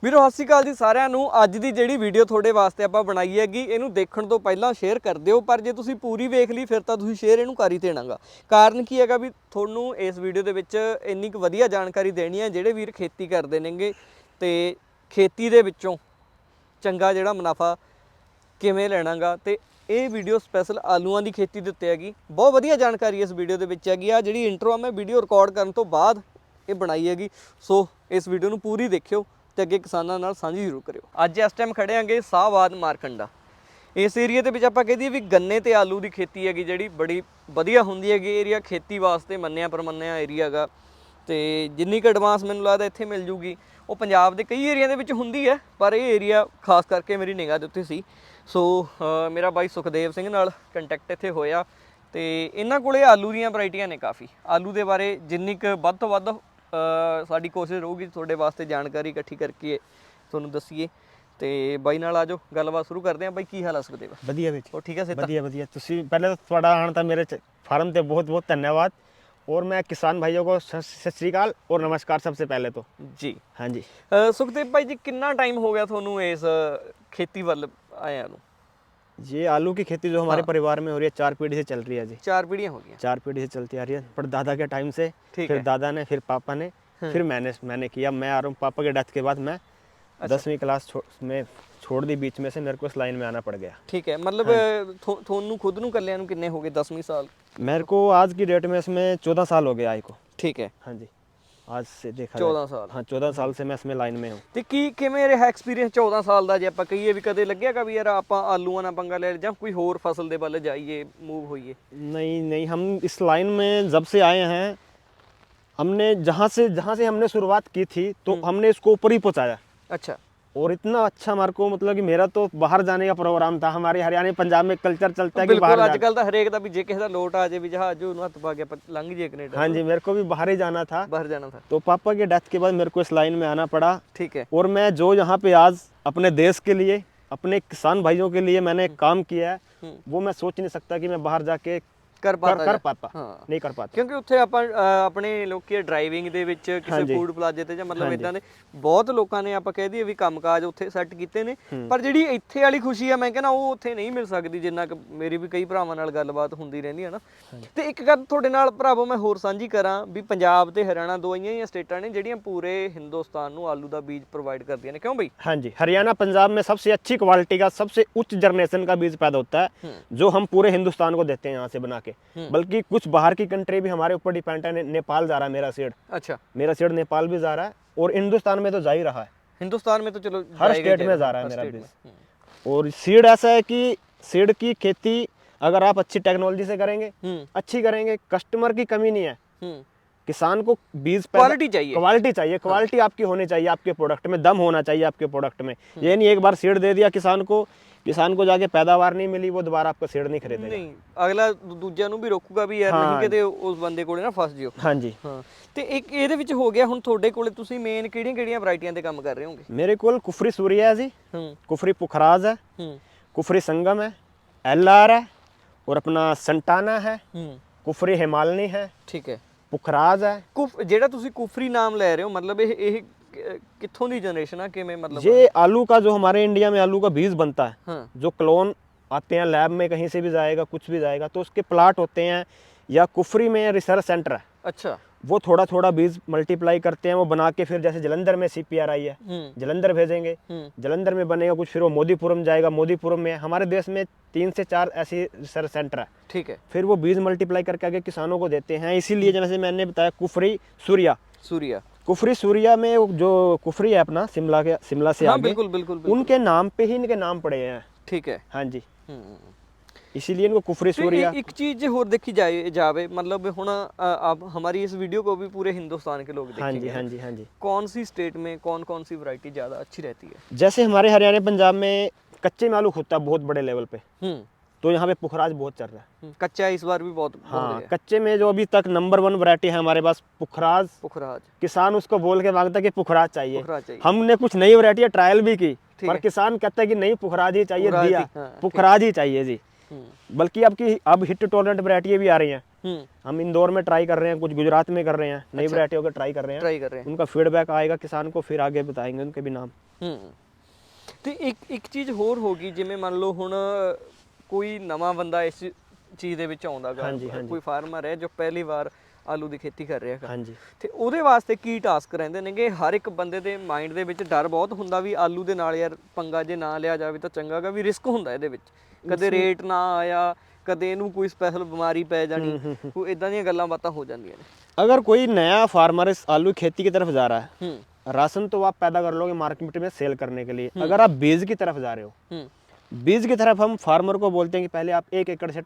ਵੀਰੋ ਸਤਿ ਸ਼੍ਰੀ ਅਕਾਲ ਜੀ ਸਾਰਿਆਂ ਨੂੰ। ਅੱਜ ਦੀ ਜਿਹੜੀ ਵੀਡੀਓ ਤੁਹਾਡੇ ਵਾਸਤੇ ਆਪਾਂ ਬਣਾਈ ਹੈਗੀ, ਇਹਨੂੰ ਦੇਖਣ ਤੋਂ ਪਹਿਲਾਂ ਸ਼ੇਅਰ ਕਰ ਦਿਓ, ਪਰ ਜੇ ਤੁਸੀਂ ਪੂਰੀ ਵੇਖ ਲਈ ਫਿਰ ਤਾਂ ਤੁਸੀਂ ਸ਼ੇਅਰ ਇਹਨੂੰ ਕਰ ਹੀ ਦੇਣਾਗਾ। ਕਾਰਨ ਕੀ ਹੈਗਾ ਵੀ ਤੁਹਾਨੂੰ ਇਸ ਵੀਡੀਓ ਦੇ ਵਿੱਚ ਇੰਨੀ ਕੁ ਵਧੀਆ ਜਾਣਕਾਰੀ ਦੇਣੀ ਹੈ ਜਿਹੜੇ ਵੀਰ ਖੇਤੀ ਕਰਦੇ ਨੇਗੇ ਤੇ ਖੇਤੀ ਦੇ ਵਿੱਚੋਂ ਚੰਗਾ ਜਿਹੜਾ ਮੁਨਾਫਾ ਕਿਵੇਂ ਲੈਣਾਗਾ। ਤੇ ਇਹ ਵੀਡੀਓ ਸਪੈਸ਼ਲ ਆਲੂਆਂ ਦੀ ਖੇਤੀ ਦੇ ਉੱਤੇ ਹੈਗੀ। ਬਹੁਤ ਵਧੀਆ ਜਾਣਕਾਰੀ ਇਸ ਵੀਡੀਓ ਦੇ ਵਿੱਚ ਹੈਗੀ ਆ। ਜਿਹੜੀ ਇੰਟਰੋ ਆ ਮੈਂ ਵੀਡੀਓ ਰਿਕਾਰਡ ਕਰਨ ਤੋਂ ਬਾਅਦ ਇਹ ਬਣਾਈ ਹੈਗੀ, ਸੋ ਇਸ ਵੀਡੀਓ ਨੂੰ ਪੂਰੀ ਦੇਖਿਓ ਤੇ ਅੱਗੇ ਕਿਸਾਨਾਂ ਨਾਲ ਸਾਂਝੀ ਜ਼ਰੂਰ ਕਰਿਓ। ਅੱਜ ਇਸ ਟਾਈਮ ਖੜੇ ਆਂਗੇ ਸਾਹਬਾਦ ਮਾਰਕੰਡਾ। ਇਸ ਏਰੀਆ ਦੇ ਵਿੱਚ ਆਪਾਂ ਕਹਿ ਦਈਏ ਵੀ ਗੰਨੇ ਤੇ ਆਲੂ ਦੀ ਖੇਤੀ ਹੈਗੀ ਜਿਹੜੀ ਬੜੀ ਵਧੀਆ ਹੁੰਦੀ ਹੈਗੀ। ਏਰੀਆ ਖੇਤੀ ਵਾਸਤੇ ਮੰਨਿਆ ਪਰਮੰਨਿਆ ਏਰੀਆ ਹੈਗਾ ਤੇ ਜਿੰਨੀ ਕੁ ਐਡਵਾਂਸ ਮੈਨੂੰ ਲੱਗਦਾ ਇੱਥੇ ਮਿਲ ਜੂਗੀ ਉਹ ਪੰਜਾਬ ਦੇ ਕਈ ਏਰੀਆ ਦੇ ਵਿੱਚ ਹੁੰਦੀ ਹੈ, ਪਰ ਇਹ ਏਰੀਆ ਖਾਸ ਕਰਕੇ ਮੇਰੀ ਨਿਗਾਹ ਦੇ ਉੱਤੇ ਸੀ। ਸੋ ਮੇਰਾ ਬਾਈ ਸੁਖਦੇਵ ਸਿੰਘ ਨਾਲ ਕੰਟੈਕਟ ਇੱਥੇ ਹੋਇਆ ਤੇ ਇਹਨਾਂ ਕੋਲੇ ਆਲੂ ਦੀਆਂ ਵੈਰਾਈਟੀਆਂ ਨੇ ਕਾਫੀ। ਆਲੂ ਦੇ ਬਾਰੇ ਜਿੰਨੀ ਕੁ ਵੱਧ ਤੋਂ ਵੱਧ ਸਾਡੀ ਕੋਸ਼ਿਸ਼ ਰਹੂਗੀ ਤੁਹਾਡੇ ਵਾਸਤੇ ਜਾਣਕਾਰੀ ਇਕੱਠੀ ਕਰਕੇ ਤੁਹਾਨੂੰ ਦੱਸੀਏ। ਤੇ ਬਾਈ ਨਾਲ ਆਜੋ ਗੱਲਬਾਤ ਸ਼ੁਰੂ ਕਰਦੇ ਹਾਂ। ਬਾਈ ਕੀ ਹਾਲ ਆ ਸੁਖਦੇਵ? ਵਧੀਆ ਵਿੱਚ ਉਹ ਠੀਕ ਹੈ ਸੇ ਵਧੀਆ ਵਧੀਆ। ਤੁਸੀਂ ਪਹਿਲੇ ਤਾਂ ਤੁਹਾਡਾ ਆਉਣ ਤਾਂ ਮੇਰੇ फार्म पे बहुत बहुत धन्यवाद। और मैं किसान भाइयों को सत श्री अकाल और नमस्कार सबसे पहले तो जी। हाँ जी। ਸੁਖਦੇਵ ਭਾਈ ਜੀ ਕਿੰਨਾ ਟਾਈਮ ਹੋ ਗਿਆ ਤੁਹਾਨੂੰ ਇਸ ਖੇਤੀ ਵੱਲ ਆਇਆਂ ਨੂੰ? ये आलू की खेती जो हमारे परिवार में हो रही है 4 पीढ़ी से चल रही है जी। 4 पीढ़ियां हो गई। 4 पीढ़ी से चलती आ रही है, पर दादा के टाइम से, ठीक फिर है। दादा ने, फिर पापा ने, फिर मैंने किया। मैं आ रहा हूँ पापा के डेथ के बाद मैं 10वीं क्लास में छोड़ दी बीच में से, मेरे को इस लाइन में आना पड़ गया। ठीक है। मतलब ਤੁਹਾਨੂੰ ਖੁਦ ਨੂੰ ਕੱਲਿਆਂ ਨੂੰ ਕਿੰਨੇ ਹੋ ਗਏ 10ਵੀਂ ਸਾਲ? मेरे को आज की डेट में इसमें 14 साल हो गए आए को। ठीक है। हाँ जी, आज से देखा 14 साल। हाँ 14 साल से मैं इसमें लाइन में हूँ। ਤੇ ਕਿਵੇਂ ਰਿਹਾ ਐਕਸਪੀਰੀਅੰਸ 14 ਸਾਲ ਦਾ? ਜੇ ਆਪਾਂ ਕਹੀਏ ਵੀ ਕਦੇ ਲੱਗਿਆਗਾ ਵੀ ਯਾਰ ਆਪਾਂ ਆਲੂਆਂ ਨਾਲ ਪੰਗਾ ਲੈ ਜਾਂ ਕੋਈ ਹੋਰ ਫਸਲ ਦੇ ਵੱਲ ਜਾਈਏ, ਮੂਵ ਹੋਈਏ? नहीं नहीं, हम इस लाइन में जब से आए हैं, हमने जहाँ से हमने शुरुआत की थी तो हमने इसको ऊपर ही पहुँचाया। अच्छा। और इतना अच्छा हमारे को, मतलब कि मेरा तो बाहर जाने का प्रोग्राम था। हमारे हरियाणा पंजाब में कल्चर चलता है कि ਬਿਲਕੁਲ बाहर ਅੱਜ ਕੱਲ ਤਾਂ ਹਰੇਕ ਦਾ ਵੀ ਜੇ ਕਿਸੇ ਦਾ ਲੋਟ ਆ ਜੇ ਵੀ ਜਹਾਜ਼ ਉਹਨੂੰ ਹੱਥ ਪਾ ਕੇ ਆਪਾਂ ਲੰਘ ਜੇ ਕੈਨੇਡਾ। हाँ जी, मेरे को भी बाहर ही जाना था। ਬਾਹਰ ਜਾਣਾ था। तो पापा के डेथ के बाद मेरे को इस लाइन में आना पड़ा। ठीक है। और मैं जो यहाँ पे आज अपने देश के लिए, अपने किसान भाइयों के लिए मैंने काम किया है, वो मैं सोच नहीं सकता कि मैं बाहर जाके ਕਰ पाता ਹਾਂ। नहीं कर पाता। ਕਿਉਂਕਿ ਉੱਥੇ ਆਪਾਂ ਆਪਣੇ ਲੋਕੀ ਡਰਾਈਵਿੰਗ ਦੇ ਵਿੱਚ ਕਿਸੇ ਫੂਡ ਪਲਾਜ਼ੇ ਤੇ ਜਾਂ ਮਤਲਬ ਇਦਾਂ ਦੇ ਬਹੁਤ ਲੋਕਾਂ ਨੇ ਆਪਾਂ ਕਹਿ ਦਈਏ ਵੀ ਕੰਮਕਾਜ ਉੱਥੇ ਸੈੱਟ ਕੀਤੇ ਨੇ, ਪਰ ਜਿਹੜੀ ਇੱਥੇ ਵਾਲੀ ਖੁਸ਼ੀ ਆ ਮੈਂ ਕਹਿੰਦਾ ਉਹ ਉੱਥੇ ਨਹੀਂ ਮਿਲ ਸਕਦੀ ਜਿੰਨਾ ਕਿ ਮੇਰੀ ਵੀ ਕਈ ਭਰਾਵਾਂ ਨਾਲ ਗੱਲਬਾਤ ਹੁੰਦੀ ਰਹਿੰਦੀ ਹੈ ਨਾ। ਤੇ ਇੱਕ ਗੱਲ ਤੁਹਾਡੇ ਨਾਲ ਭਰਾਵੋ ਮੈਂ ਹੋਰ ਸਾਂਝੀ ਕਰਾਂ ਵੀ ਪੰਜਾਬ ਤੇ ਹਰਿਆਣਾ ਦੋ ਹੀ ਸਟੇਟਾਂ ਨੇ ਜਿਹੜੀਆਂ ਪੂਰੇ ਹਿੰਦੁਸਤਾਨ ਨੂੰ ਆਲੂ ਦਾ ਬੀਜ ਪ੍ਰੋਵਾਈਡ ਕਰਦੀਆਂ ਨੇ, ਕਿਉਂ ਬਈ? हाँ जी, हरियाणा पंजाब में सबसे अच्छी क्वालिटी का, सबसे उच्च जनरेशन का बीज पैदा होता है जो हम पूरे हिंदुस्तान को देते हैं यहाँ से बना के। बल्कि कुछ बाहर की कंट्री भी हमारे ऊपर डिपेंड है। नेपाल जा रहा है मेरा सीड। अच्छा। मेरा सीड नेपाल भी जा रहा है और हिंदुस्तान में तो जा ही रहा है। हिंदुस्तान में तो चलो हर स्टेट में जा रहा है मेरा बीज। और सीड ऐसा है कि सीड की खेती अगर आप अच्छी टेक्नोलॉजी से करेंगे, अच्छी करेंगे, कस्टमर की कमी नहीं है। किसान को बीज क्वालिटी चाहिए, क्वालिटी आपकी होनी चाहिए, आपके प्रोडक्ट में दम होना चाहिए आपके प्रोडक्ट में। ये नहीं एक बार सीड दे दिया किसान को जाके पैदावार नहीं मिली, वो दोबारा आपका सीड नहीं खरीदेगा। ਨਹੀਂ, ਅਗਲਾ ਦੂਜਿਆਂ ਨੂੰ ਵੀ ਰੋਕੂਗਾ ਵੀ ਯਾਰ ਨਹੀਂ ਕਿਤੇ ਉਸ ਬੰਦੇ ਕੋਲੇ ਨਾ ਫਸ ਜਿਓ। हाँ जी। ਹਾਂ। ਤੇ ਇੱਕ ਇਹਦੇ ਵਿੱਚ ਹੋ ਗਿਆ ਹੁਣ ਤੁਹਾਡੇ ਕੋਲੇ ਤੁਸੀਂ ਮੇਨ ਕਿਹੜੀਆਂ ਵੈਰਾਈਟੀਆਂ ਤੇ ਕੰਮ ਕਰ ਰਹੇ ਹੋਗੇ? मेरे को कुफरी सूर्या है जी, कुफरी पुखराज है, कुफरी संगम है, LR है, और अपना संटाना है, कुफरी हिमालनी है। ठीक है। पुखराज है। ਜਿਹੜਾ ਤੁਸੀਂ ਕੁਫਰੀ ਨਾਮ ਲੈ ਰਹੇ ਹੋ ਮਤਲਬ ਇਹ ਕਿੱਥੋਂ ਦੀ ਜਨਰੇਸ਼ਨ ਆ, ਕਿਵੇਂ ਮਤਲਬ? ये आलू का जो हमारे इंडिया में आलू का बीज बनता है, हाँ। जो क्लोन आते हैं लैब में, कहीं से भी जाएगा, कुछ भी जाएगा, तो उसके प्लाट होते हैं या कुफरी में रिसर्च सेंटर है। अच्छा। वो थोड़ा थोड़ा बीज मल्टीप्लाई करते हैं, वो बना के फिर जैसे जलंधर में CPR आई है, जलंधर भेजेंगे, जलंधर में बनेगा कुछ, फिर वो मोदीपुरम जाएगा, मोदीपुरम में हमारे देश में 3 से 4 ऐसी रिसर्च सेंटर है। ठीक है। फिर वो बीज मल्टीप्लाई करके आगे किसानों को देते हैं। इसीलिए जैसे मैंने बताया कुफरी सूर्या, कुफरी सूर्या में जो कुफरी है अपना शिमला से हाँ, आगे, बिल्कुल। उनके नाम पे ही इनके नाम पड़े हैं। ठीक है। हाँ जी, इसीलिए इनको कुफरी सूर्या। एक चीज और देखी जावे मतलब ਹੁਣ आप हमारी इस वीडियो को भी पूरे हिंदुस्तान के लोग हाँ देखेंगे। जी, हाँ जी, हाँ जी। कौन सी स्टेट में कौन सी वैरायटी ज्यादा अच्छी रहती है? जैसे हमारे हरियाणा पंजाब में कच्चे में आलू होता है बहुत बड़े लेवल पे, तो यहाँ पे पुखराज बहुत चल रहा है। कच्चा इस बार भी बहुत हाँ, कच्चे में जो अभी तक नंबर 1 वैरायटी है हमारे पास पुखराज। किसान उसको बोल के मांगता है कि पुखराज चाहिए। हमने कुछ नई वैरायटी ट्रायल भी की, पर किसान कहता है कि नहीं पुखराज ही चाहिए, दिया पुखराज ही चाहिए जी। बल्कि अब हिट टॉलरेंट वैरायटी भी आ रही हैं। हम इंदौर में ट्राई कर रहे हैं, कुछ गुजरात में कर रहे हैं, नई वैरायटियों का ट्राई कर रहे हैं। उनका फीडबैक आएगा किसान को, फिर आगे बताएंगे उनके भी नाम। ਤੇ ਇੱਕ ਚੀਜ਼ ਹੋਰ ਹੋ ਗਈ, ਜਿਵੇਂ ਮੰਨ ਲਓ ਹੁਣ ਕੋਈ ਨਵਾਂ ਬੰਦਾ ਇਸ ਚੀਜ਼ ਦੇ ਵਿੱਚ ਆਉਂਦਾਗਾ, ਕੋਈ ਫਾਰਮਰ ਹੈ ਜੋ ਪਹਿਲੀ ਵਾਰ ਆਲੂ ਦੀ ਖੇਤੀ ਕਰ ਰਿਹਾ ਹੈ, ਤੇ ਉਹਦੇ ਵਾਸਤੇ ਕੀ ਟਾਸਕ ਰਹਿੰਦੇ ਨੇਗੇ? ਹਰ ਇੱਕ ਬੰਦੇ ਦੇ ਮਾਈਂਡ ਦੇ ਵਿੱਚ ਡਰ ਬਹੁਤ ਹੁੰਦਾ ਵੀ ਆਲੂ ਦੇ ਨਾਲ ਯਾਰ ਪੰਗਾ ਜੇ ਨਾ ਲਿਆ ਜਾਵੇ ਤਾਂ ਚੰਗਾਗਾ, ਵੀ ਰਿਸਕ ਹੁੰਦਾ ਇਹਦੇ ਵਿੱਚ, ਕਦੇ ਰੇਟ ਨਾ ਆਇਆ, ਕਦੇ ਇਹਨੂੰ ਕੋਈ ਸਪੈਸ਼ਲ ਬਿਮਾਰੀ ਪੈ ਜਾਣੀ, ਕੋਈ ਇਦਾਂ ਦੀਆਂ ਗੱਲਾਂ ਬਾਤਾਂ ਹੋ ਜਾਂਦੀਆਂ ਨੇ। अगर कोई नया फार्मर इस आलू खेती की तरफ जा रहा है, राशन तो आप पैदा कर लोगे मार्केट में सेल करने के लिए। अगर आप बीज की तरफ जा रहे हो, बीज की तरफ हम फार्मर को बोलते हैं कि पहले आप 1 एकड़ से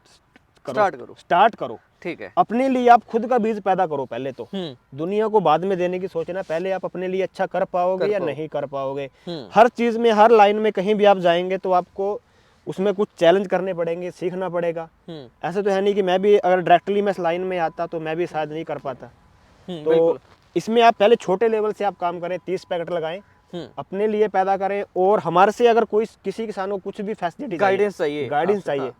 स्टार्ट करो। ठीक है, अपने लिए आप खुद का बीज पैदा करो पहले तो, दुनिया को बाद में देने की सोचना, पहले आप अपने लिए अच्छा कर पाओगे या नहीं कर पाओगे। हर चीज में, हर लाइन में कहीं भी आप जाएंगे तो आपको उसमें कुछ चैलेंज करने पड़ेंगे, सीखना पड़ेगा। ऐसा तो है नहीं कि मैं भी अगर डायरेक्टली मैं इस लाइन में आता तो मैं भी शायद नहीं कर पाता। तो इसमें आप पहले छोटे लेवल से आप काम करें, 30 पैकेट लगाएं, अपने लिए पैदा करें, और हमारे से अगर कोई किसी किसान को कुछ भी फैसिलिटी गाइडेंस चाहिए,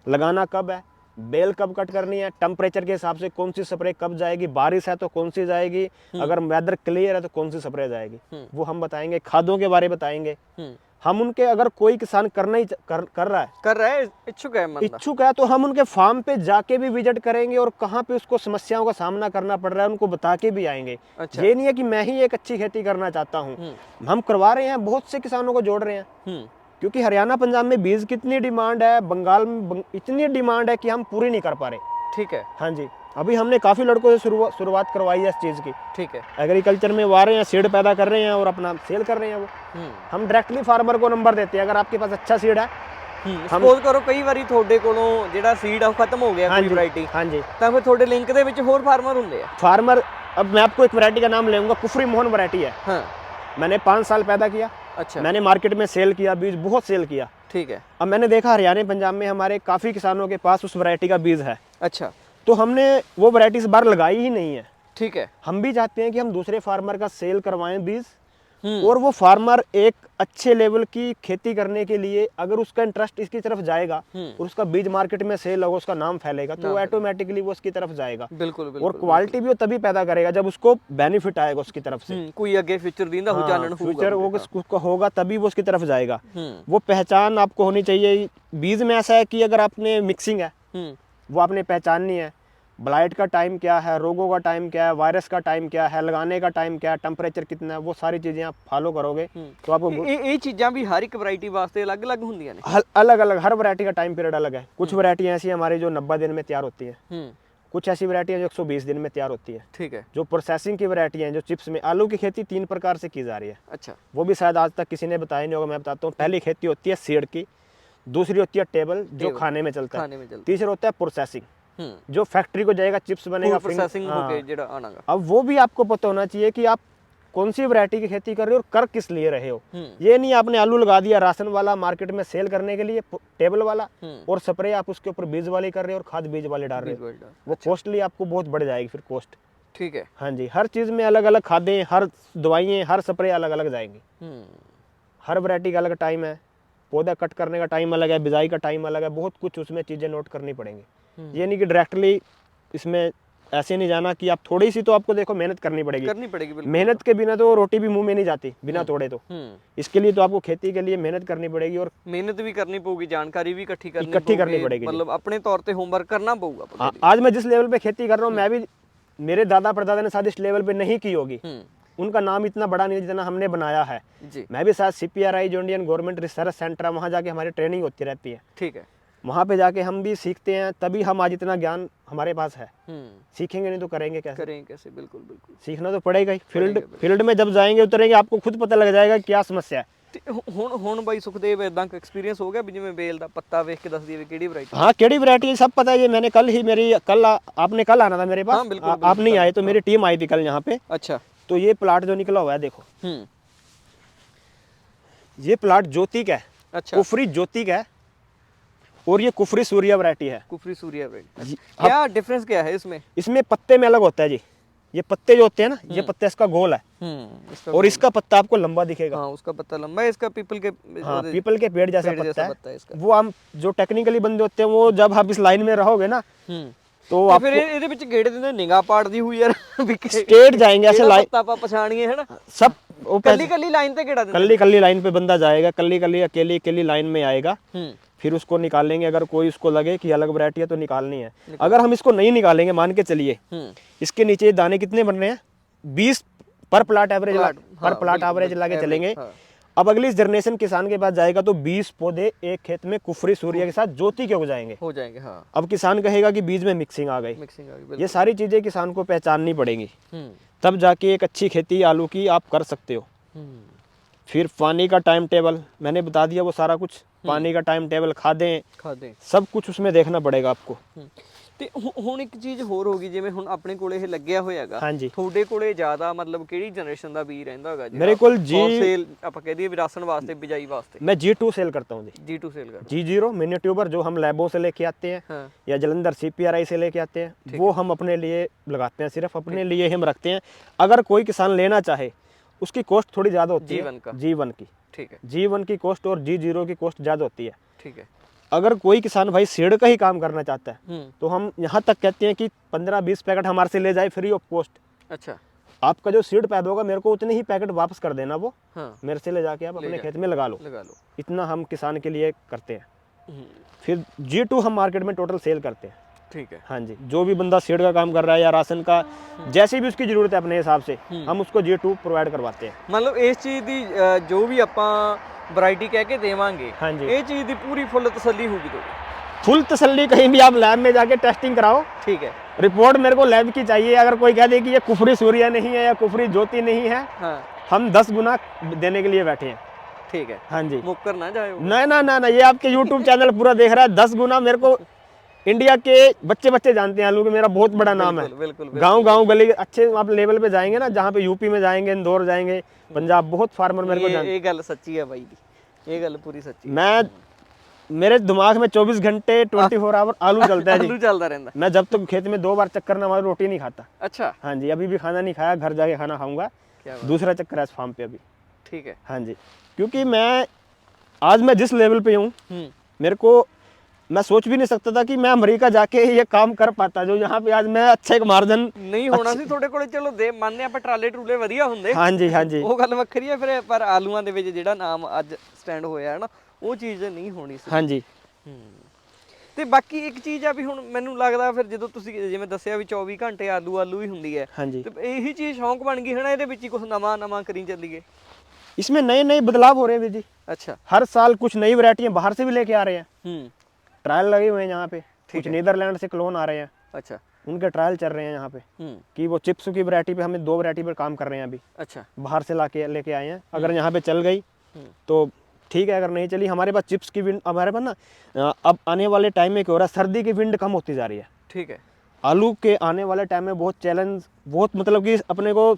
लगाना कब है, बेल कब कट करनी है, टेम्परेचर के हिसाब से कौन सी स्प्रे कब जाएगी, बारिश है तो कौन सी जाएगी, अगर वेदर क्लियर है तो कौन सी स्प्रे जाएगी, वो हम बताएंगे। खादों के बारे में बताएंगे हम उनके। अगर कोई किसान कर रहा है इच्छुक है तो हम उनके फार्म पे जाके भी विजिट करेंगे और कहाँ पे उसको समस्याओं का सामना करना पड़ रहा है उनको बता के भी आएंगे। अच्छा। ये नहीं है कि मैं ही एक अच्छी खेती करना चाहता हूँ, हम करवा रहे हैं, बहुत से किसानों को जोड़ रहे हैं, क्योंकि हरियाणा पंजाब में बीज की इतनी डिमांड है, बंगाल में इतनी डिमांड है कि हम पूरी नहीं कर पा रहे। ठीक है, हाँ जी, अभी हमने काफी लड़कों से शुरुआत करवाई है इस चीज की। ठीक है, एग्रीकल्चर में वो आ रहे हैं, सीड पैदा कर रहे हैं और अपना सेल कर रहे हैं। वो हम डायरेक्टली फार्मर को नंबर देते हैं, अगर आपके पास अच्छा सीड है, ਸਪੋਜ਼ ਕਰੋ ਕਈ ਵਾਰੀ ਤੁਹਾਡੇ ਕੋਲੋਂ ਜਿਹੜਾ ਸੀਡ ਆ ਖਤਮ ਹੋ ਗਿਆ ਕੋਈ ਵੈਰਾਈਟੀ, ਹਾਂਜੀ, ਤਾਂ ਫਿਰ ਤੁਹਾਡੇ ਲਿੰਕ ਦੇ ਵਿੱਚ ਹੋਰ ਫਾਰਮਰ ਹੁੰਦੇ ਆ। फार्मर, अब मैं आपको एक वैरायटी का नाम लेऊंगा, कुफरी मोहन वैरायटी है। हाँ। मैंने 5 साल पैदा किया। अच्छा। मैंने मार्केट में सेल किया, बीज बहुत सेल किया। ठीक है। अब मैंने देखा हरियाणा पंजाब में हमारे काफी किसानों के पास उस वैरायटी का बीज है। अच्छा। तो हमने वो वैरायटी इस बार लगाई ही नहीं है। ठीक है। हम भी चाहते हैं कि हम दूसरे फार्मर का सेल करवाएं बीज, और वो फार्मर एक अच्छे लेवल की खेती करने के लिए अगर उसका इंटरेस्ट इसकी तरफ जाएगा और उसका बीज मार्केट में सेल होगा, उसका नाम फैलेगा, तो ऑटोमेटिकली वो उसकी तरफ जाएगा। बिल्कुल, बिल्कुल। और क्वालिटी भी वो तभी पैदा करेगा जब उसको बेनिफिट आएगा उसकी तरफ से, कोई आगे फ्यूचर दींदा हो जानन फ्यूचर वो होगा, तभी वो उसकी तरफ जाएगा। वो पहचान आपको होनी चाहिए। बीज में ऐसा है कि अगर आपने मिक्सिंग है, वो आपने पहचाननी है, ब्लाइट का टाइम क्या है, रोगों का टाइम क्या है, वायरस का टाइम क्या है, लगाने का टाइम क्या है, टेम्परेचर कितना है, वो सारी चीजें आप फॉलो करोगे तो आपको ये चीज़ें भी हर एक वैरायटी वास्ते अलग अलग होंगी ने। अलग अलग, हर वैरायटी का टाइम पीरियड अलग है। कुछ वैरायटी ऐसी हमारी जो 90 दिन में तैयार होती है, कुछ ऐसी वैरायटी है जो 120 दिन में तैयार होती है। ठीक है। जो प्रोसेसिंग की वैरायटी है, जो चिप्स में, आलू की खेती 3 प्रकार से की जा रही है। अच्छा। वो भी शायद आज तक किसी ने बताया नहीं होगा, मैं बताता हूँ। पहली खेती होती है सीड की, दूसरी होती है टेबल जो खाने में चलता है, तीसरा होता है प्रोसेसिंग जो फैक्ट्री को जाएगा, चिप्स बनेगा, प्रोसेसिंग होके जेड़ा आनागा। अब वो भी आपको पता होना चाहिए कि आप कौन सी वैरायटी की खेती कर रहे हो और कर किस लिए रहे हो। ये नहीं आपने आलू लगा दिया राशन वाला मार्केट में सेल करने के लिए, टेबल वाला, और स्प्रे आप उसके ऊपर बीज वाली कर रहे हो और खाद बीज वाले डाल रहे हो, वो कॉस्टली आपको बहुत बढ़ जाएगी फिर कॉस्ट। ठीक है। हाँ जी, हर चीज में अलग अलग खादें, हर दवाइयाँ, हर स्प्रे अलग अलग जाएंगी। हर वैरायटी का अलग टाइम है, पौधा कट करने का टाइम अलग है, बिजाई का टाइम अलग है, बहुत कुछ उसमें चीजें नोट करनी पड़ेंगी। ये नहीं कि डायरेक्टली इसमें ऐसे नहीं जाना कि आप थोड़ी सी, तो आपको देखो मेहनत करनी पड़ेगी। मेहनत के बिना तो रोटी भी मुंह में नहीं जाती बिना तोड़े। तो इसके लिए तो आपको खेती के लिए मेहनत करनी पड़ेगी, और मेहनत भी करनी पड़ेगी, जानकारी भी इकट्ठी करनी पड़ेगी, मतलब अपने तौर पे होमवर्क करना पड़ेगा। आज मैं जिस लेवल पे खेती कर रहा हूँ, मैं भी, मेरे दादा परदादा ने शायद इस लेवल पे नहीं की होगी, उनका नाम इतना बड़ा नहीं जितना हमने बनाया है। मैं भी शायद CPRI जो इंडियन गवर्नमेंट रिसर्च सेंटर है, वहाँ जाके हमारी ट्रेनिंग होती रहती है। ठीक है। वहाँ पे जाके हम भी सीखते हैं, तभी हम आज इतना ज्ञान हमारे पास है। सीखेंगे नहीं तो करेंगे कैसे? बिल्कुल बिल्कुल, सीखना तो पड़ेगा ही। फील्ड में जब जाएंगे उतरेंगे, आपको खुद पता लग जाएगा क्या समस्या है। ਹੁਣ ਬਾਈ ਸੁਖਦੇਵ ਇਦਾਂ का एक्सपीरियंस हो गया भी जिवें बेल ਦਾ पत्ता देख के दस दिए ਕਿਹੜੀ वैरायटी? हाँ, केड़ी वैरायटी सब पता है। ये मैंने आपने कल आना था मेरे पास। आप नहीं आए तो मेरी टीम आई थी कल यहाँ पे। अच्छा। तो ये प्लाट जो निकला हुआ है देखो, ये प्लाट ज्योतिक है। अच्छा। कुफरी ज्योतिक है, और ये कुफरी सूर्या वैरायटी है। कुफरी सूर्या वैरायटी। क्या डिफरेंस क्या है इसमें? इसमें पत्ते में अलग होता है जी। ये पत्ते जो होते हैं ना, ये पत्ते इसका गोल है इसका और इसका पत्ता आपको लंबा दिखेगा। हाँ, उसका पत्ता लंबा है, इसका पीपल के हाँ, पीपल के पेड़ जैसा पत्ता है इसका। वो हम जो टेक्निकली बंदे होते हैं वो जब आप इस लाइन में रहोगे ना तो आप ਫਿਰ ਇਹਦੇ ਵਿੱਚ ਗੇੜੇ ਦਿੰਦੇ ਨਿਗਾਹ ਪਾੜਦੀ ਹੋਈ ਯਾਰ ਵੀ स्ट्रेट जाएंगे ऐसे लाइन, ਪੱਤਾ ਆਪਾਂ ਪਛਾਣੀਏ ਹੈ ਨਾ, सब वो ਕੱਲੀ ਕੱਲੀ ਲਾਈਨ ਤੇ ਗੇੜਾ ਦਿੰਦੇ। कल्ली कल्ली लाइन पे बंदा जाएगा, कल्ली कल्ली अकेली अकेली लाइन में आएगा, फिर उसको निकालेंगे। अगर कोई उसको लगे कि अलग वैरायटी है तो निकालनी है। अगर हम इसको नहीं निकालेंगे, मान के चलिए इसके नीचे दाने कितने बन रहे हैं, 20 पर प्लाट एवरेज, पर प्लाट एवरेज लाके चलेंगे। अब अगली जनरेशन किसान के पास जाएगा तो 20 पौधे एक खेत में कुफरी सूर्य के साथ ज्योति के हो जाएंगे। हाँ। अब किसान कहेगा कि बीज में मिक्सिंग आ गई। ये सारी चीजें किसान को पहचाननी पड़ेंगी, तब जाके एक अच्छी खेती आलू की आप कर सकते हो। फिर पानी का टाइम टेबल मैंने बता दिया, वो सारा कुछ पानी का टाइम टेबल, खादें सब कुछ उसमें देखना पड़ेगा आपको। ਤੇ ਹੁਣ ਇੱਕ ਚੀਜ਼ ਹੋਰ ਹੋ ਗਈ, ਜਿਵੇਂ ਹੁਣ ਆਪਣੇ ਕੋਲੇ ਇਹ ਲੱਗਿਆ ਹੋਇਆ ਹੈਗਾ, ਹਾਂਜੀ ਤੁਹਾਡੇ ਕੋਲੇ ਜ਼ਿਆਦਾ ਮਤਲਬ ਕਿਹੜੀ ਜਨਰੇਸ਼ਨ ਦਾ ਬੀਜ ਰਹਿੰਦਾ ਹੈਗਾ? ਮੇਰੇ ਕੋਲ ਸੇਲ ਆਪਾਂ ਕਹਿ ਦਈਏ ਵਿਰਾਸਣ ਵਾਸਤੇ, ਬਿਜਾਈ ਵਾਸਤੇ। मैं G2 सेल करता हूँ जी। G2 सेल करता G0 मिनी ट्यूबर जो हम लैबों से लेके आते हैं, हाँ। या जलंधर CPRI से लेके आते हैं, वो हम अपने लिए लगाते हैं, सिर्फ अपने लिए हम रखते हैं। अगर कोई किसान लेना चाहे उसकी कॉस्ट थोड़ी ज़्यादा होती है, G1 की। ठीक है, G1 की कॉस्ट और G0 की कॉस्ट ज़्यादा होती है। ठीक है। अगर कोई किसान भाई सीड का ही काम करना चाहता है तो हम यहाँ तक कहते हैं कि 15-20 पैकेट हमारे से ले जाए फ्री ऑफ कॉस्ट। अच्छा, आपका जो सीड पैदा होगा मेरे को उतने ही पैकेट वापस कर देना, वो हाँ। मेरे से ले जाके आप अपने खेत में लगा लो। इतना हम किसान के लिए करते हैं। फिर G2 हम मार्केट में टोटल सेल करते हैं। ठीक है। हाँ जी, जो भी बंदा सीड का काम कर रहा है या राशन का, जैसी भी उसकी जरूरत है अपने हिसाब से हम उसको G2 प्रोवाइड करवाते हैं। मतलब इस चीज ਦੀ ਜੋ ਵੀ ਆਪਾਂ वैरायटी कह के देवांगे, हाँ जी, ये चीज दी पूरी फुल तसल्ली होगी तो फुल तसल्ली। कहीं भी आप लैब में जाके टेस्टिंग कराओ, ठीक है, रिपोर्ट मेरे को लैब की चाहिए। अगर कोई कह दे कि ये कुफरी सूर्य नहीं है या कुफरी ज्योति नहीं है, हाँ। हम 10 गुना देने के लिए बैठे हैं। ठीक है, हाँ जी, मुक्कर ना जाए। ना ना ना ना, ये आपके YouTube चैनल पूरा देख रहा है, 10 गुना मेरे को इंडिया के बच्चे जानते हैं आलू के, मेरा बहुत बड़ा नाम है। गांव गांव गली अच्छे आप लेवल पे जाएंगे ना, जहाँ पे यूपी में जाएंगे, इंदौर जाएंगे, पंजाब, बहुत फार्मर मेरे को जानते। ये गल सच्ची है भाई दी, ये गल पूरी सच्ची। मैं मेरे दिमाग में 24 घंटे 24 आवर आलू चलता है जी। आलू चलता रहता। मैं जब तक खेत में 2 बार चक्कर ना मारूं रोटी नहीं खाता। अच्छा, हाँ जी, अभी भी खाना नहीं खाया, घर जाके खाना खाऊंगा। दूसरा चक्कर है इस फार्म पे अभी। ठीक है। हाँ जी, क्योंकि मैं जिस लेवल पे हूँ, मेरे को मैं सोच भी नहीं सकता था कि मैं अमेरिका जाके ये काम कर पाता, जो यहाँ पे आज मैं अच्छा एक मार्जिन नहीं होना ਸੀ ਤੁਹਾਡੇ ਕੋਲੇ। ਚਲੋ ਦੇ ਮੰਨਦੇ ਆਪਾਂ ਟਰਾਲੇ ਟਰੂਲੇ ਵਧੀਆ ਹੁੰਦੇ, हाँ जी हाँ जी, ਉਹ ਗੱਲ ਵੱਖਰੀ ਹੈ ਫਿਰ, ਪਰ ਆਲੂਆਂ ਦੇ ਵਿੱਚ ਜਿਹੜਾ ਨਾਮ ਅੱਜ ਸਟੈਂਡ ਹੋਇਆ ਹੈ ਨਾ, ਉਹ ਚੀਜ਼ ਨਹੀਂ ਹੋਣੀ ਸੀ। हाँ जी। ਤੇ ਬਾਕੀ ਇੱਕ ਚੀਜ਼ ਆ ਵੀ ਹੁਣ ਮੈਨੂੰ ਲੱਗਦਾ ਫਿਰ ਜਦੋਂ ਤੁਸੀਂ ਜਿਵੇਂ ਦੱਸਿਆ ਵੀ 24 ਘੰਟੇ ਆਲੂ ਹੀ ਹੁੰਦੀ ਹੈ, हाँ जी, ਤੇ ਇਹੀ ਚੀਜ਼ ਸ਼ੌਂਕ ਬਣ ਗਈ ਹੈ ਨਾ, ਇਹਦੇ ਵਿੱਚ ਹੀ ਕੁਝ ਨਵਾਂ ਕਰੀ ਚੱਲੀਏ। इसमें नए नए बदलाव हो रहे हैं जी। अच्छा, हर साल कुछ नई वैरायटियां बाहर से भी लेके आ रहे हैं। ट्रायल लगे हुए हैं यहाँ पे, कुछ नीदरलैंड से क्लोन आ रहे हैं। अच्छा, उनके ट्रायल चल रहे हैं यहाँ पे कि वो चिप्स की वैरायटी पे, हमें 2 वैरायटी पर काम कर रहे हैं अभी। अच्छा, बाहर से लेके आए हैं। अगर यहाँ पे चल गई तो ठीक है, अगर नहीं चली, हमारे पास चिप्स की विंड, हमारे पास ना अब आने वाले टाइम में क्या हो रहा है, सर्दी की विंड कम होती जा रही है। ठीक है। आलू के आने वाले टाइम में बहुत चैलेंज, बहुत मतलब कि अपने को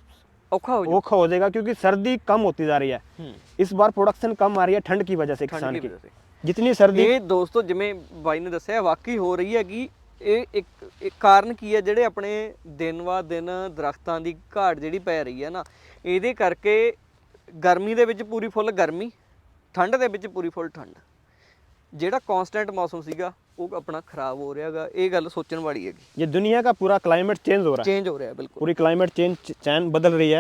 औखा हो जाएगा, क्योंकि सर्दी कम होती जा रही है। इस बार प्रोडक्शन कम आ रही है ठंड की वजह से, किसान की जितनी सर्दी। ਇਹ ਦੋਸਤੋ ਜਿਵੇਂ ਬਾਈ ਨੇ ਦੱਸਿਆ ਵਾਕਈ ਹੋ ਰਹੀ ਹੈਗੀ। ਇਹ ਇੱਕ ਕਾਰਨ ਕੀ ਹੈ, ਜਿਹੜੇ ਆਪਣੇ ਦਿਨ ਵਾ ਦਿਨ ਦਰਖਤਾਂ ਦੀ ਘਾਟ ਜਿਹੜੀ ਪੈ ਰਹੀ ਹੈ ਨਾ, ਇਹਦੇ ਕਰਕੇ ਗਰਮੀ ਦੇ ਵਿੱਚ ਪੂਰੀ ਫੁੱਲ ਗਰਮੀ, ਠੰਡ ਦੇ ਵਿੱਚ ਪੂਰੀ ਫੁੱਲ ਠੰਡ, ਜਿਹੜਾ ਕਾਂਸਟੈਂਟ ਮੌਸਮ ਸੀਗਾ ਉਹ ਆਪਣਾ ਖਰਾਬ ਹੋ ਰਿਹਾ ਹੈਗਾ। ਇਹ ਗੱਲ ਸੋਚਣ ਵਾਲੀ ਹੈਗੀ। ये दुनिया का पूरा क्लाइमेट चेंज हो रहा है, चेंज हो रहा है बिल्कुल, पूरी क्लाइमेट चेंज बदल रही है।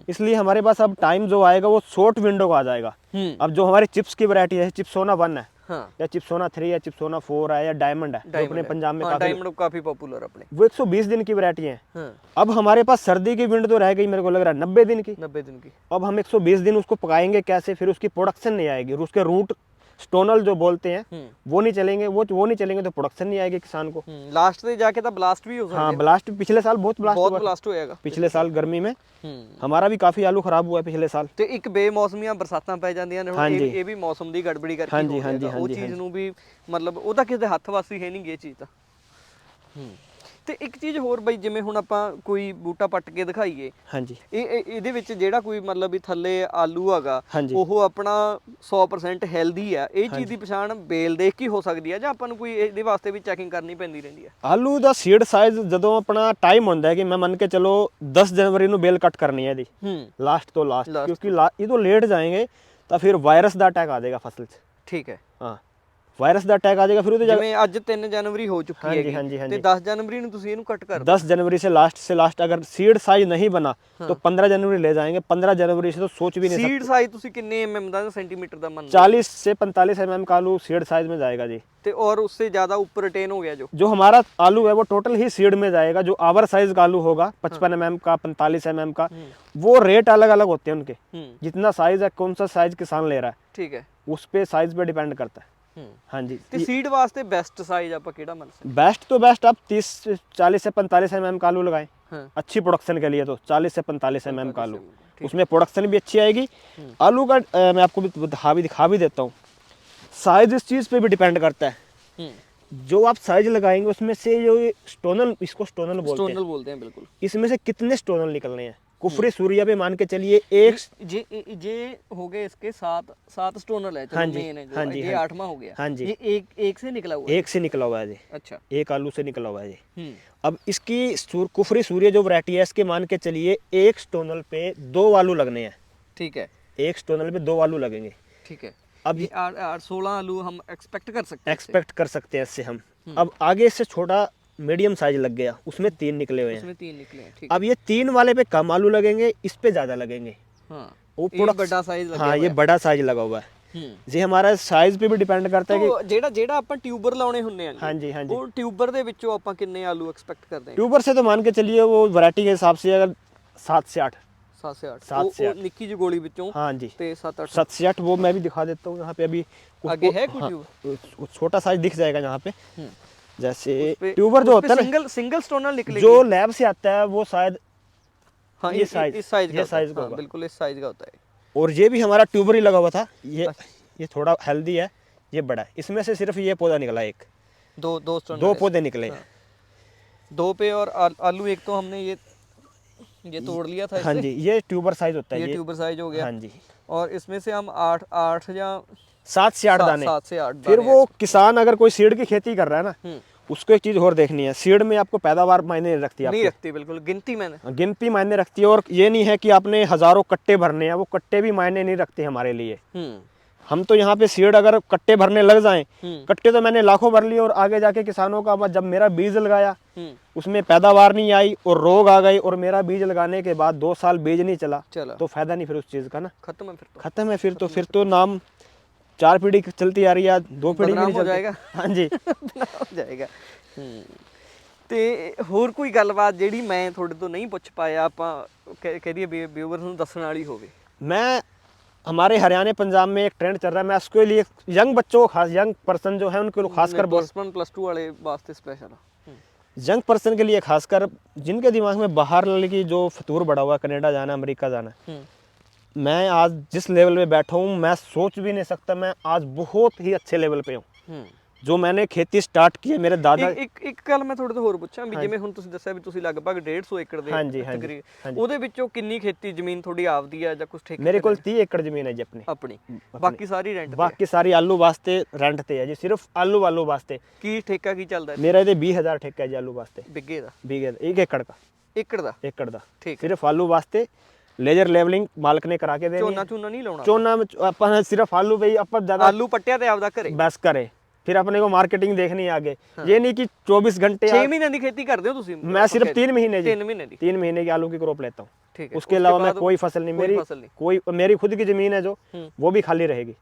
इसलिए हमारे पास अब टाइम जो आएगा वो शॉर्ट विंडो का आ जाएगा। अब जो हमारे चिप्स की वैरायटी है, चिप्सोना 1 है, हाँ, या चिप्सोना 3 है, चिप्सोना 4 है, या डायमंड है, जो अपने पंजाब में काफी पॉपुलर अपने, वो 120 दिन की वैरायटी है। अब हमारे पास सर्दी की विंड तो रह गई, मेरे को लग रहा है 90 दिन की। 90 दिन की। अब हम 120 दिन उसको पकाएंगे कैसे, फिर उसकी प्रोडक्शन नहीं आएगी, और उसके रूट स्टोनल जो बोलते हैं वो नहीं चलेंगे, वो नहीं चलेंगे तो प्रोडक्शन नहीं आएगी किसान को। लास्ट से जाके तो ब्लास्ट भी हो सकता है। हाँ, ब्लास्ट पिछले साल बहुत ब्लास्ट होएगा पिछले साल गर्मी में। हमारा भी काफी आलू खराब हुआ है पिछले साल। ਤੇ ਇੱਕ ਬੇਮੌਸਮੀਆਂ ਬਰਸਾਤਾਂ ਪੈ ਜਾਂਦੀਆਂ ਨੇ, ਹੁਣ ਇਹ ਵੀ ਮੌਸਮ ਦੀ ਗੜਬੜੀ ਕਰਕੇ ਹਾਂਜੀ ਹਾਂਜੀ ਉਹ ਚੀਜ਼ ਨੂੰ ਵੀ ਮਤਲਬ ਉਹਦਾ ਕਿਸੇ ਦੇ ਹੱਥ ਵਾਸੀ ਹੈ ਨਹੀਂ ਇਹ ਚੀਜ਼ ਤਾਂ। ਤੇ ਇੱਕ ਚੀਜ਼ ਹੋਰ ਬਈ, ਜਿਵੇਂ ਹੁਣ ਆਪਾਂ ਕੋਈ ਬੂਟਾ ਪੱਟ ਕੇ ਦਿਖਾਈਏ, हाँ जी ਇਹਦੇ ਵਿੱਚ ਜਿਹੜਾ ਕੋਈ ਮਤਲਬ ਵੀ ਥੱਲੇ ਆਲੂ ਹੈਗਾ, ਹਾਂਜੀ। ਉਹ ਆਪਣਾ 100% ਹੈਲਦੀ ਆ, ਇਹ ਚੀਜ਼ ਦੀ ਪਛਾਣ ਬੇਲ ਦੇਖ ਕੇ ਹੋ ਸਕਦੀ ਆ, ਜਾਂ ਆਪਾਂ ਨੂੰ ਕੋਈ ਇਹਦੇ ਵਾਸਤੇ ਵੀ ਚੈਕਿੰਗ ਕਰਨੀ ਪੈਂਦੀ ਰਹਿੰਦੀ ਆ? ਆਲੂ ਦਾ ਸੀਡ ਸਾਈਜ਼ ਜਦੋਂ ਆਪਣਾ ਟਾਈਮ ਹੁੰਦਾ ਹੈ ਕਿ ਮੈਂ ਮੰਨ ਕੇ ਚलो 10 जनवरी ਨੂੰ ਬੇਲ ਕੱਟ ਕਰਨੀ ਹੈ ਇਹਦੀ ਲਾਸਟ ਤੋਂ ਲਾਸਟ, ਕਿਉਂਕਿ ਜਦੋਂ ਲੇਟ ਜਾएंगे ਤਾਂ ਫਿਰ ਵਾਇਰਸ ਦਾ ਅਟੈਕ ਆ ਜਾਏਗਾ ਫਸਲ 'ਚ। ਠੀਕ ਹੈ। ਹਾਂ ਵਾਇਰਸ ਦਾ ਅਟੈਕ ਆ ਜਾएगा, फिर ਜਿਵੇਂ ਅੱਜ 3 ਜਨਵਰੀ ਹੋ ਚੁੱਕੀ ਹੈਗੀ ਤੇ 10 जनवरी ਨੂੰ ਤੁਸੀਂ ਇਹਨੂੰ ਕੱਟ ਕਰ 10 जनवरी से लास्ट अगर सीड साइज नहीं बना तो 15 जनवरी ले जाएंगे। 15 जनवरी से तो सोच भी नहीं सकते। सीड साइज ਤੁਸੀਂ ਕਿੰਨੇ mm ਦਾ सेंटीमीटर ਦਾ ਮੰਨਦੇ? 40 से 45 mm का आलू सीड साइज में जाएगा जी। ਤੇ और उससे ज्यादा ऊपर रिटेन हो गया जो हमारा आलू है वो टोटल ही सीड में जाएगा। जो आवर साइज का आलू होगा 55 mm का, 45 mm का, वो रेट अलग अलग होते हैं उनके। जितना साइज है, कौन सा साइज किसान ले रहा है, ठीक है, उस पे साइज पे डिपेंड करता है। हाँ जी। ਤੇ सीड वास्ते बेस्ट साइज ਆਪਾਂ ਕਿਹੜਾ ਮੰਨ ਸਕਦੇ? बेस्ट तो बेस्ट आप 40 से 45 mm का आलू लगाएं। अच्छी प्रोडक्शन के लिए तो 40 से 45 mm का आलू, उसमें प्रोडक्शन भी अच्छी आएगी। आलू का मैं आपको भी दिखा भी देता हूँ। साइज इस चीज पे भी डिपेंड करता है। जो आप साइज लगाएंगे उसमें से जो स्टोनल, इसको स्टोनल बोलते हैं बिल्कुल, इसमें से कितने स्टोनल निकलने हैं। कुफरी सूर्या पे मान के चलिए एक जे हो गए इसके 7 स्टोनल है। हाँ जी, हाँ जी, ये 8वां हो गया। हाँ जी, ये एक से निकला हुआ है। एक से निकला हुआ है जी। अच्छा, एक आलू से निकला हुआ है जी। अब इसकी कुफरी सूर्य जो वैरायटी है, इसके मान के चलिए एक स्टोनल पे 2 आलू लगने हैं। ठीक है, एक स्टोनल पे 2 आलू लगेंगे। ठीक है, अब 16 आलू हम एक्सपेक्ट कर सकते हैं इससे हम। अब आगे से छोटा मीडियम साइज लग गया, उसमें 3 निकले हुए हैं। ठीक। अब ये 3 वाले पे कम आलू लगेंगे, इस पे ज्यादा लगेंगे। वो बड़ा साइज। हाँ, ये बड़ा साइज लगा हुआ है जी। हमारा साइज पे भी डिपेंड करता है कि ਜਿਹੜਾ ਆਪਾਂ ट्यूबर ਲਾਉਣੇ ਹੁੰਦੇ ਆ। हाँ जी, हाँ जी। ਉਹ ट्यूबर ਦੇ ਵਿੱਚੋਂ ਆਪਾਂ ਕਿੰਨੇ ਆਲੂ एक्सपेक्ट ਕਰਦੇ ਹਾਂ? ट्यूबर से तो मान के चलिए वो वैरायटी के हिसाब से अगर 7 से 8 7 से 8 निक्की जी गोली ਵਿੱਚੋं। हाँ जी, ਤੇ 7 से 8 वो मैं भी दिखा देता हूँ यहाँ पे। अभी आगे है कुछ छोटा साइज दिख जाएगा यहाँ पे। जैसे ट्यूबर जो होता है ना, सिंगल स्टोनल निकलेगी। जो लैब से आता है वो शायद हाँ, ये साइज इस साइज का होगा। बिल्कुल इस साइज का होता है। और ये भी हमारा ट्यूबर ही लगा हुआ था। ये थोड़ा हेल्दी है, ये बड़ा है। इसमें से सिर्फ ये पौधा निकला एक, दो पौधे निकले। 2 पे और आलू एक तो हमने ये तोड़ लिया था। हाँ जी, ये ट्यूबर साइज होता है। ये ट्यूबर साइज हो गया। हाँ जी। और इसमें से हम 8 या 7 से 8 दाने। 7 से 8 फिर वो किसान अगर कोई सीड की खेती कर रहा है ना, उसको एक चीज और देखनी है। सीड में आपको पैदावार मायने नहीं रखती। नहीं रखती, बिल्कुल गिनती मायने रखती है। और ये नहीं है कि आपने हजारों कट्टे भरने हैं, वो कट्टे भी मायने नहीं रखते हमारे लिए। हम तो यहाँ पे सीड अगर कट्टे भरने लग जाएं, कट्टे तो मैंने लाखों भर लिए, और आगे जाके किसानों का जब मेरा बीज लगाया उसमें पैदावार नहीं आई और रोग आ गए, और मेरा बीज लगाने के बाद 2 साल बीज नहीं चला तो फायदा नहीं फिर उस चीज का ना। खत्म है फिर तो नाम 4 पीढ़ी चलती आ रही है, 2 पीढ़ी में हो जाएगा। हाँ जी, ਹੋ ਜਾਏਗਾ। ਤੇ ਹੋਰ ਕੋਈ ਗੱਲਬਾਤ ਜਿਹੜੀ ਮੈਂ ਤੁਹਾਡੇ ਤੋਂ ਨਹੀਂ ਪੁੱਛ ਪਾਇਆ, ਆਪਾਂ ਕਹਿ ਦਈਏ ਵਿਊਅਰਸ ਨੂੰ ਦੱਸਣ ਵਾਲੀ ਹੋਵੇ? मैं हमारे हरियाणा पंजाब में एक ट्रेंड चल रहा है, मैं उसके लिए यंग बच्चों को खास, यंग पर्सन जो है उनको खासकर +1+2 वाले वास्ते स्पेशल यंग पर्सन के लिए खासकर, जिनके दिमाग में बाहर की जो फतूर बढ़ा हुआ, कनाडा जाना, अमेरिका जाना। मैं आज जिस लेवल पे बैठा हूँ, मैं सोच भी नहीं सकता। मैं आज बहुत ही अच्छे लेवल पे हूँ। जो मैंने खेती स्टार्ट की है, मेरे दादा। ਇੱਕ ਗੱਲ ਮੈਂ ਤੁਹਾਡੇ ਤੋਂ ਹੋਰ ਪੁੱਛਾਂ ਵੀ, ਜਿਵੇਂ ਹੁਣ ਤੁਸੀਂ ਦੱਸਿਆ ਵੀ ਤੁਸੀਂ ਲਗਭਗ 150 ਏਕੜ ਦੇ ਤਕਰੀਬਨ, ਉਹਦੇ ਵਿੱਚੋਂ ਕਿੰਨੀ ਖੇਤੀ ਜ਼ਮੀਨ ਤੁਹਾਡੀ ਆਪਦੀ ਆ ਜਾਂ ਕੁਝ ਠੇਕੇ? ਮੇਰੇ ਕੋਲ 30 ਏਕੜ ਜ਼ਮੀਨ ਹੈ ਜੀ ਆਪਣੀ। ਬਾਕੀ ਸਾਰੀ ਰੈਂਟ ਤੇ? ਬਾਕੀ ਸਾਰੀ ਆਲੂ ਵਾਸਤੇ ਰੈਂਟ ਤੇ ਹੈ ਜੀ, ਸਿਰਫ ਆਲੂ ਵਾਸਤੇ। ਕੀ ਠੇਕਾ ਕੀ ਚੱਲਦਾ ਮੇਰਾ ਇਹਦੇ 20000 ਠੇਕਾ ਹੈ ਜੀ ਆਲੂ ਵਾਸਤੇ। ਬਿੱਗੇ ਦਾ? 1 एकड़ का। ਏਕੜ ਦਾ ਠੀਕ, सिर्फ आलू वास्ते। लेजर लेवलिंग मालिक ने करा के देनी। ਝੋਨਾ ਨਹੀਂ ਲਾਉਣਾ? ਝੋਨਾ में अपन सिर्फ आलू पे ही, अपन ज्यादा आलू पट्टिया ते आपदा घरे बस करे। फिर अपने को मार्केटिंग देखनी है आगे। ये नहीं कि 24 घंटे 6 महीने की खेती करते हो तुसी? मैं सिर्फ 3 महीने 3 महीने की आलू की क्रॉप लेता हूँ। ठीक है, उसके अलावा मैं कोई फसल नहीं। मेरी खुद की जमीन है जो, वो भी खाली रहेगी।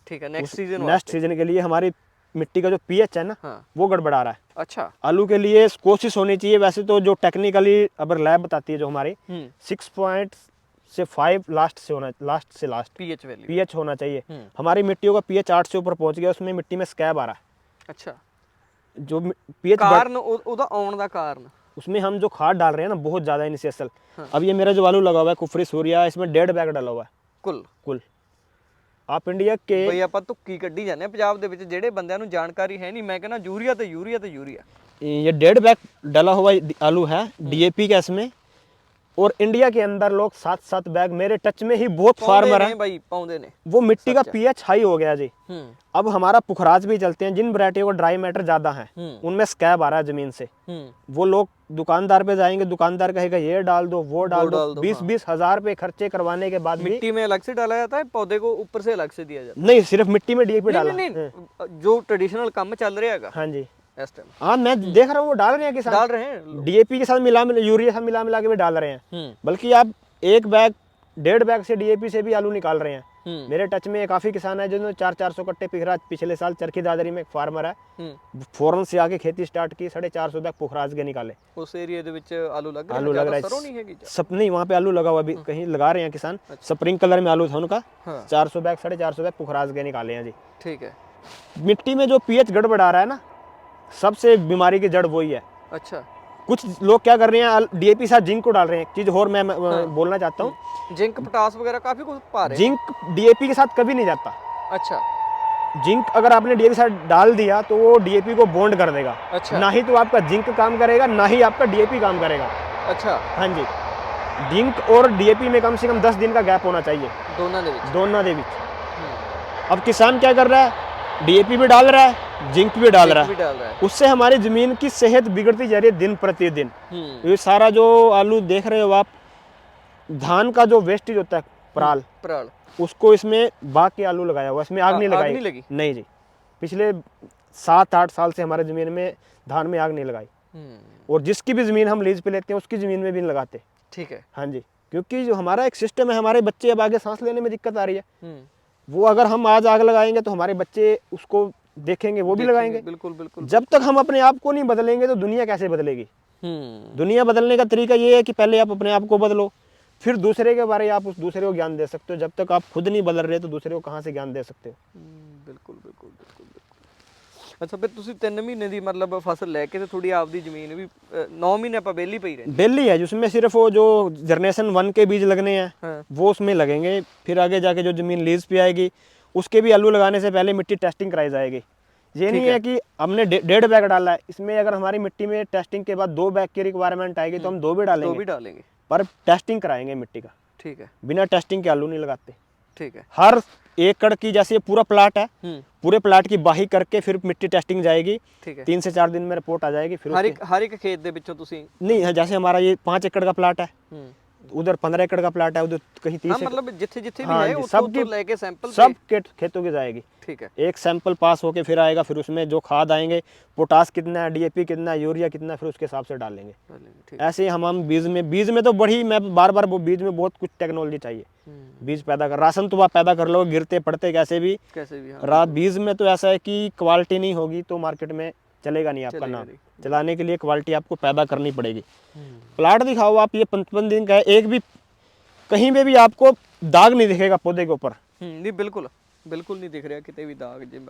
ठीक है, नेक्स्ट सीजन के लिए हमारी मिट्टी का जो पीएच है ना, वो गड़बड़ा रहा है। अच्छा, आलू के लिए कोशिश होनी चाहिए वैसे तो, जो टेक्निकली अगर लैब बताती है जो हमारी, 6.5 लास्ट से लास्ट पीएच होना चाहिए। हमारी मिट्टियों का पीएच 8 से ऊपर पहुंच गया, उसमें मिट्टी में स्कैब आ रहा है। अच्छा, जो पीएच कारण ओदा आउण दा कारण, उसमें हम जो खाद डाल रहे हैं ना, बहुत ज्यादा इनिशियल। अब ये मेरा जो आलू लगा हुआ है कुफरी सूर्या, इसमें 1.5 बैग डाला हुआ है कुल। आप इंडिया के ਬਈ ਆਪਾਂ ਧੁੱਕੀ ਕੱਢੀ ਜਾਂਦੇ ਆ ਪੰਜਾਬ ਦੇ ਵਿੱਚ, ਜਿਹੜੇ ਬੰਦਿਆਂ ਨੂੰ ਜਾਣਕਾਰੀ ਹੈ ਨਹੀਂ। ਮੈਂ ਕਹਿੰਦਾ ਯੂਰੀਆ ਤੇ ਯੂਰੀਆ ਤੇ ਯੂਰੀਆ। ये 1.5 बैग डला हुआ आलू है डीएपी का इसमें। और इंडिया के अंदर लोग 7-7 बैग, मेरे टच में ही बहुत फार्मर है भाई पाउंडे ने, वो मिट्टी का पीएच हाई हो गया जी। हम्म अब हमारा पुखराज भी चलते हैं, जिन वैरायटी को ड्राई मैटर ज्यादा है उनमें स्कैब आ रहा है जमीन से। वो लोग दुकानदार पे जाएंगे, दुकानदार कहेगा ये डाल दो वो डाल दो, 20-20 हजार रुपए खर्चे करवाने के बाद भी मिट्टी में अलग से डाला जाता है, पौधे को ऊपर से अलग से दिया जाता नहीं, सिर्फ मिट्टी में डीएपी है? डाला। नहीं, जो ट्रेडिशनल काम चल रहा है हाँ जी, इस टाइम हाँ मैं देख रहा हूँ वो डाल रहे हैं किसान, डाल रहे हैं डीएपी के साथ यूरिया साथ मिला के भी डाल रहे हैं। बल्कि आप 1 बैग 1.5 बैग से डीएपी से भी आलू निकाल रहे हैं। मेरे टच में काफी किसान है जिन्होंने 400-400 कट्टे पुखराज, पिछले साल चरखी दादरी में एक फार्मर है फौरन से आके खेती स्टार्ट की, 450 बैग पुखराज के निकाले। उस एरिया ਦੇ ਵਿੱਚ आलू लग आलू लग रहा है, सरੋਂ नहीं हैगी सब नहीं, वहाँ पे आलू लगा हुआ, अभी कहीं लगा रहे हैं किसान। स्प्रिंग कलर में आलू था उनका। 400 बैग 450 बैग पुखराज के निकाले हैं जी। ठीक है। मिट्टी में जो पीएच गड़बड़ा रहा है ना, सबसे बीमारी की जड़ वही है। अच्छा, कुछ लोग क्या कर रहे हैं, डीएपी साथ जिंक को डाल रहे हैं। एक चीज और मैं बोलना चाहता हूँ, जिंक पोटास वगैरह काफी कुछ पा रहे हैं। जिंक डीएपी के साथ कभी नहीं जाता। अच्छा, जिंक अगर आपने डीएपी साथ डाल दिया तो वो डीएपी को बॉन्ड कर देगा। अच्छा, ना ही तो आपका जिंक काम करेगा, ना ही आपका डीएपी काम करेगा। अच्छा, हाँ जी, जिंक और डीएपी में कम से कम 10 दिन का गैप होना चाहिए, दोनों के बीच। अब किसान क्या कर रहा है, डीएपी भी डाल रहा है, जिंक भी डाल रहा है, उससे हमारी जमीन की सेहत बिगड़ती जा रही है दिन प्रतिदिन। ये सारा जो आलू देख रहे हो आप, धान का जो वेस्टेज होता है पराल, उसको इसमें बाग के आलू लगाया हुआ, इसमें आग नहीं लगाई। नहीं जी, पिछले 7-8 साल से हमारे जमीन में धान में आग नहीं लगाई। और जिसकी भी जमीन हम लीज पे लेते हैं उसकी जमीन में भी नहीं लगाते। ठीक है। हाँ जी, क्योंकि जो हमारा एक सिस्टम है, हमारे बच्चे अब आगे सांस लेने में दिक्कत आ रही है। वो अगर हम आज आग लगाएंगे तो हमारे बच्चे उसको देखेंगे, वो भी लगाएंगे। बिल्कुल बिल्कुल। जब तक हम अपने आप को नहीं बदलेंगे तो दुनिया कैसे बदलेगी। दुनिया बदलने का तरीका ये है कि पहले आप अपने आप को बदलो, फिर दूसरे के बारे में आप उस दूसरे को ज्ञान दे सकते हो। जब तक आप खुद नहीं बदल रहे तो दूसरे को कहाँ से ज्ञान दे सकते हो। बिल्कुल बिल्कुल बिल्कुल। अच्छा, फिर ਤੁਸੀਂ 3 महीने ਦੀ मतलब फसल लेके ਤੇ थोड़ी आपदी ਜ਼ਮੀਨ भी 9 महीने ਆਪਾਂ बेली पई रहती बेली है, जिसमें सिर्फ वो जो जनरेशन 1 के बीज लगने हैं वो उसमें लगेंगे। फिर आगे जाके जो जमीन लीज पे आएगी उसके भी आलू लगाने से पहले मिट्टी टेस्टिंग कराई जाएगी। ये नहीं है कि हमने 1.5 बैग डाला है, इसमें अगर हमारी मिट्टी में टेस्टिंग के बाद 2 बैग की रिक्वायरमेंट आएगी तो हम 2 भी डालेंगे, पर टेस्टिंग कराएंगे मिट्टी का। ठीक है, बिना टेस्टिंग के आलू नहीं लगाते। ठीक है, हर एकड़ की, जैसे ये पूरा प्लाट है, पूरे प्लाट की बाही करके फिर मिट्टी टेस्टिंग जाएगी। ठीक है, 3 से 4 दिन में रिपोर्ट आ जाएगी। फिर हर एक खेत दे विचों तुसी नहीं है, जैसे हमारा ये 5 एकड़ का प्लाट है, उधर 15 एकड़ का प्लाट है, उधर कहीं 30 मतलब जिथे जिथे भी है सब लेके सैंपल सब खेतों की जाएगी। ठीक है, एक सैंपल पास होके फिर आएगा, फिर उसमें जो खाद आएंगे, पोटास कितना है, डीएपी कितना है, यूरिया कितना, फिर उसके हिसाब से डालेंगे। ऐसे हम बीज में तो बड़ी, मैं बार बार वो बीज में बहुत कुछ टेक्नोलॉजी चाहिए। बीज पैदा कर, राशन तो आप पैदा कर लो गिरते पड़ते कैसे भी। बीज में तो ऐसा है कि क्वालिटी नहीं होगी तो मार्केट में चलेगा नहीं आपका नाम। चलाने के लिए क्वालिटी आपको पैदा करनी पड़ेगी। प्लाट दिखाओ आप, ये 55 दिन का है, एक भी कहीं पे भी आपको दाग नहीं दिखेगा पौधे के ऊपर। नहीं, बिल्कुल बिल्कुल नहीं दिख रहा कितने भी दाग। जिम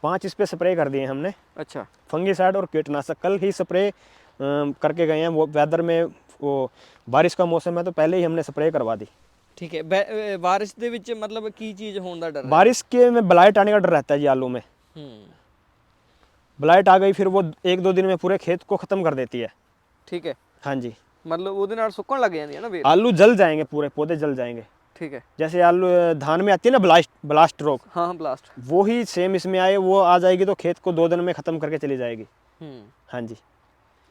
5 इस पे स्प्रे कर दिए हमने। अच्छा, फंगीसाइड और कीटनाशक कल ही स्प्रे करके गए हैं। वो वेदर में, वो बारिश का मौसम है तो पहले ही हमने स्प्रे करवा दी। ठीक है, बारिश दे विच मतलब की चीज होने का डर है? बारिश के में ब्लाइट आने का डर रहता है जी आलू में। ब्लाइट आ गई फिर वो 1-2 दिन में पूरे खेत को खत्म कर देती है। ठीक है, हाँ जी, मतलब ਉਹਦੇ ਨਾਲ ਸੁੱਕਣ ਲੱਗ ਜਾਂਦੀ है ना ਵੇਲ, आलू जल जाएंगे, पूरे पौधे जल जाएंगे। ठीक है, जैसे आलू धान में आती है ना ब्लास्ट रोग, हाँ ब्लास्ट, वो ही सेम इसमें आए, वो आ जाएगी तो खेत को 2 दिन में खत्म करके चली जाएगी। हाँ जी,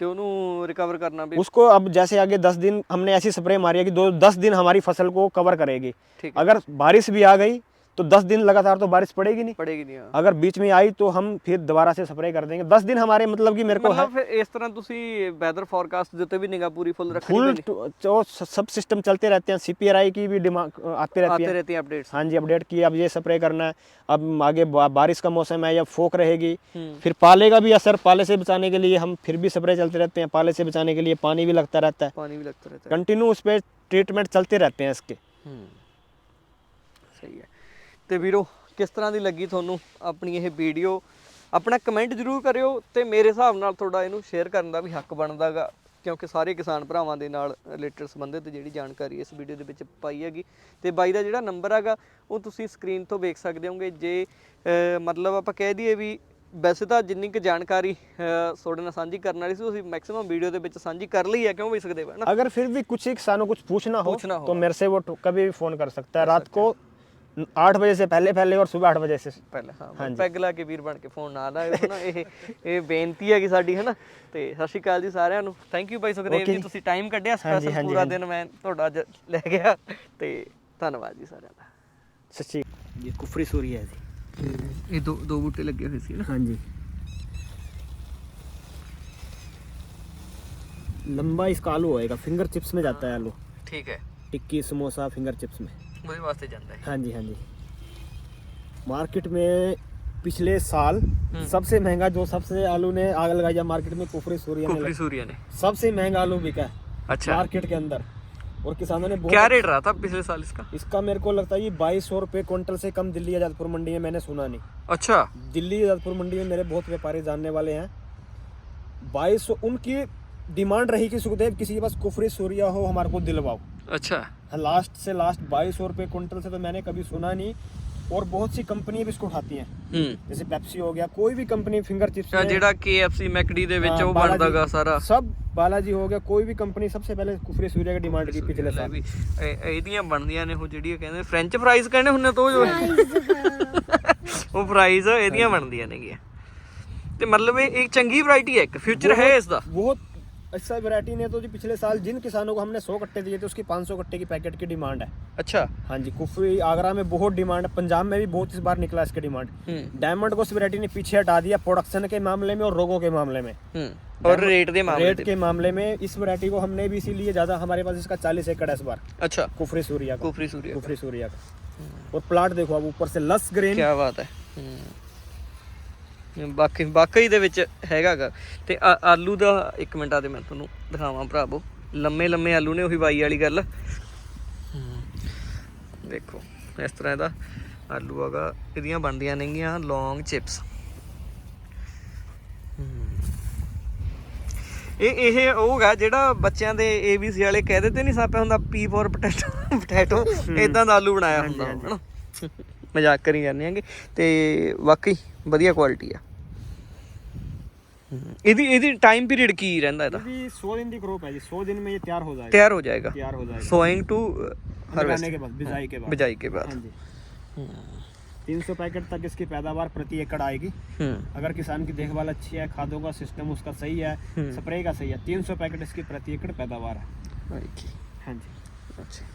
तो उन्होंने रिकवर करना भी उसको। अब जैसे आगे 10 दिन हमने ऐसी स्प्रे मारी है कि 10 दिन हमारी फसल को कवर करेगी। अगर बारिश भी आ गई तो 10 दिन लगातार तो बारिश पड़ेगी नहीं। अगर बीच में आई तो हम फिर दोबारा से स्प्रे कर देंगे। 10 दिन हमारे मतलब कि मेरे को है। फिर इस तरह ਤੁਸੀਂ वेदर फोरकास्ट ਦੇ ਉੱਤੇ ਵੀ ਨਿਗਾਹ ਪੂਰੀ ਫੁੱਲ ਰੱਖਣੀ ਪੈਂਦੀ। फुल सब सिस्टम चलते रहते हैं। सीपीआरआई की भी डिमांड आती रहती है अपडेट्स। हाँ जी, अपडेट की अब ये स्प्रे करना है, अब आगे बारिश का मौसम है या फोक रहेगी, फिर पाले का भी असर, पाले से बचाने के लिए हम फिर भी स्प्रे चलते रहते हैं। पाले से बचाने के लिए पानी भी लगता रहता है, कंटिन्यू उस पर ट्रीटमेंट चलते रहते हैं इसके। सही है। ਤੇ ਵੀਰੋ, ਕਿਸ ਤਰ੍ਹਾਂ ਦੀ ਲੱਗੀ ਤੁਹਾਨੂੰ ਆਪਣੀ ਇਹ ਵੀਡੀਓ? ਆਪਣਾ ਕਮੈਂਟ ਜ਼ਰੂਰ ਕਰਿਓ ਤੇ ਮੇਰੇ ਹਿਸਾਬ ਨਾਲ ਤੁਹਾਡਾ ਇਹਨੂੰ ਸ਼ੇਅਰ ਕਰਨ ਦਾ ਵੀ ਹੱਕ ਬਣਦਾਗਾ, ਕਿਉਂਕਿ ਸਾਰੇ ਕਿਸਾਨ ਭਰਾਵਾਂ ਦੇ ਨਾਲ ਰਿਲੇਟਡ ਸੰਬੰਧਿਤ ਜਿਹੜੀ ਜਾਣਕਾਰੀ ਇਸ ਵੀਡੀਓ ਦੇ ਵਿੱਚ ਪਾਈ ਹੈਗੀ। ਤੇ ਬਾਈ ਦਾ ਜਿਹੜਾ ਨੰਬਰ ਹੈਗਾ ਉਹ ਤੁਸੀਂ ਸਕਰੀਨ ਤੋਂ ਵੇਖ ਸਕਦੇ ਹੋਗੇ। ਜੇ ਮਤਲਬ ਆਪਾਂ ਕਹਿ ਦਈਏ ਵੀ ਵੈਸੇ ਤਾਂ ਜਿੰਨੀ ਕੁ ਜਾਣਕਾਰੀ ਤੁਹਾਡੇ ਨਾਲ ਸਾਂਝੀ ਕਰਨ ਵਾਲੀ ਸੀ ਤੁਸੀਂ ਮੈਕਸਿਮਮ ਵੀਡੀਓ ਦੇ ਵਿੱਚ ਸਾਂਝੀ ਕਰ ਲਈ ਹੈ, ਕਿਉਂ ਵੀ ਸਕਦੇ ਹੋ ਨਾ। अगर फिर भी कुछ ही किसानों को कुछ पूछना हो पूछना हो। तो मेरे से वो कभी भी फ़ोन कर सकता है, रात को 8 बजे से पहले और सुबह 8 बजे से। ਪਹਿਲਾਂ ਹਾਂ ਪੈਗ ਲਾ ਕੇ ਵੀਰ ਬਣ ਕੇ ਫੋਨ ਨਾ ਲਾਇਓ ਨਾ, ਇਹ ਬੇਨਤੀ ਹੈ ਕਿ ਸਾਡੀ ਹੈ ਨਾ। ਤੇ ਸਤਿ ਸ਼੍ਰੀ ਅਕਾਲ ਜੀ ਸਾਰਿਆਂ ਨੂੰ, ਥੈਂਕ ਯੂ ਭਾਈ ਸੁਖਦੇਵ ਜੀ, ਤੁਸੀਂ ਟਾਈਮ ਕੱਢਿਆ ਸਪੈਸ਼ਲ ਪੂਰਾ ਦਿਨ ਮੈਂ ਤੁਹਾਡਾ ਅੱਜ ਲੈ ਗਿਆ, ਤੇ ਧੰਨਵਾਦ ਜੀ ਸਾਰਿਆਂ ਦਾ। सच्ची ये कुफरी सूरी है जी। ਇਹ ਦੋ ਬੂਟੇ ਲੱਗੇ ਹੋਏ ਸੀ ਨਾ। हाँ जी, लंबा इसका आलू होएगा, फिंगर चिप्स में जाता है आलू, ਠੀਕ ਹੈ, टिक्की समोसा फिंगर चिप्स में। ਉਹਦੇ ਵਾਸਤੇ ਜਾਂਦਾ ਹੈ। हाँ जी हाँ जी। मार्केट में पिछले साल सबसे महंगा जो सबसे आलू ने आग लगाई है मार्केट में, कुफरी सूरिया ਕੁਫਰੀ ਸੂਰੀਆ ਨੇ। सबसे महंगा आलू बिका है अच्छा, मार्केट के अंदर, और किसानों ने क्या रेट रहा था पिछले साल इसका? इसका मेरे को लगता है ये 2200 रुपये क्विंटल से कम दिल्ली या जादपुर मंडी में मैंने सुना नहीं। अच्छा, दिल्ली या जादपुर मंडी में मेरे बहुत व्यापारी जानने वाले हैं। 2200 उनकी डिमांड रही कि सुखदेव किसी के पास कुफरी सूरिया हो हमारे को दिलवाओ। अच्छा, लास्ट से लास्ट 2200 रुपये क्विंटल से तो मैंने कभी सुना नहीं। और बहुत सी कंपनी भी इसको उठाती हैं, जैसे पेप्सी हो गया, कोई भी कंपनी फिंगर चिप्स में, ਜਿਹੜਾ KFC ਮੈਕਡੀ ਦੇ ਵਿੱਚ ਉਹ ਬਣਦਾਗਾ ਸਾਰਾ, सब बालाजी हो गया, कोई भी कंपनी सबसे पहले कुफरी सूर्या की डिमांड की पिछले साल। ਵੀ ਇਹਦੀਆਂ ਬਣਦੀਆਂ ਨੇ ਉਹ ਜਿਹੜੀਆਂ ਕਹਿੰਦੇ ਫ੍ਰੈਂਚ ਫਰਾਈਜ਼ ਕਹਿੰਦੇ ਹੁੰਦੇ ਤੋਂ ਜੋ ਉਹ ਫਰਾਈਜ਼ ਇਹਦੀਆਂ ਬਣਦੀਆਂ ਨੇਗੀਆਂ। ਤੇ ਮਤਲਬ ਇਹ ਚੰਗੀ ਵੈਰਾਈਟੀ ਹੈ, ਇੱਕ ਫਿਊਚਰ ਹੈ ਇਸ ਦਾ। बहुत अच्छा वैरायटी ने तो जी पिछले साल जिन किसानों को हमने 100 कट्टे दिए थे उसकी 500 कट्टे की पैकेट की डिमांड है। अच्छा, हाँ जी, कुफरी आगरा में बहुत डिमांड है, पंजाब में भी बहुत इस बार निकला इसकी डिमांड। डायमंड को इस वैरायटी ने पीछे हटा दिया प्रोडक्शन के मामले में और रोगों के मामले में, और रेट के मामले में। इस वैरायटी को हमने भी इसीलिए ज्यादा, हमारे पास इसका 40 एकड़ है इस बार। अच्छा, कुफरी सूरिया का, कुफरी सूरिया का। और प्लाट देखो अब ऊपर से लस ग्रीन, क्या बात है। ਬਾਕੀ ਦੇ ਵਿੱਚ ਹੈਗਾਗਾ। ਤੇ ਆਲੂ ਦਾ ਇੱਕ ਮਿੰਟ ਆ ਦੇ ਮੈਂ ਤੁਹਾਨੂੰ ਦਿਖਾਵਾਂ ਭਰਾਵੋ, ਲੰਮੇ ਲੰਮੇ ਆਲੂ ਨੇ, ਉਹੀ ਬਾਈ ਵਾਲੀ ਗੱਲ। ਦੇਖੋ ਇਸ ਤਰ੍ਹਾਂ ਇਹਦਾ ਆਲੂ ਹੈਗਾ, ਇਹਦੀਆਂ ਬਣਦੀਆਂ ਨੇਗੀਆਂ ਲੌਂਗ ਚਿਪਸ। ਇਹ ਹੋਗਾ ਜਿਹੜਾ ਬੱਚਿਆਂ ਦੇ ABC ਵਾਲੇ ਕਹਿ ਦਿੱਤੇ ਨਹੀਂ ਸਾਪਿਆ ਹੁੰਦਾ, P for ਪੋਟੈਟੋ, ਇਦਾਂ ਦਾ ਆਲੂ ਬਣਾਇਆ ਹੁੰਦਾ ਹਨਾ। ਮਜ਼ਾਕ ਕਰੀ ਜਾਂਦੇ ਆਂਗੇ, ਤੇ ਵਾਕਈ ਵਧੀਆ ਕੁਆਲਿਟੀ ਆ। ਇਹਦੀ ਟਾਈਮ ਪੀਰੀਅਡ ਕੀ ਰਹਿੰਦਾ ਇਹਦਾ? 100 दिन की क्रॉप है जी, 100 दिन में ये तैयार हो जाएगा। ਤਿਆਰ ਹੋ ਜਾਏਗਾ ਸੋइंग टू हार्वेस्ट के बाद, बिजाई के बाद। हाँ जी, 300 पैकेट तक इसकी पैदावार प्रति एकड़ आएगी अगर किसान की देखभाल अच्छी है, खादों का सिस्टम उसका सही है, स्प्रे का सही है। 300 पैकेट इसकी प्रति एकड़ पैदावार है। हाँ जी, अच्छा।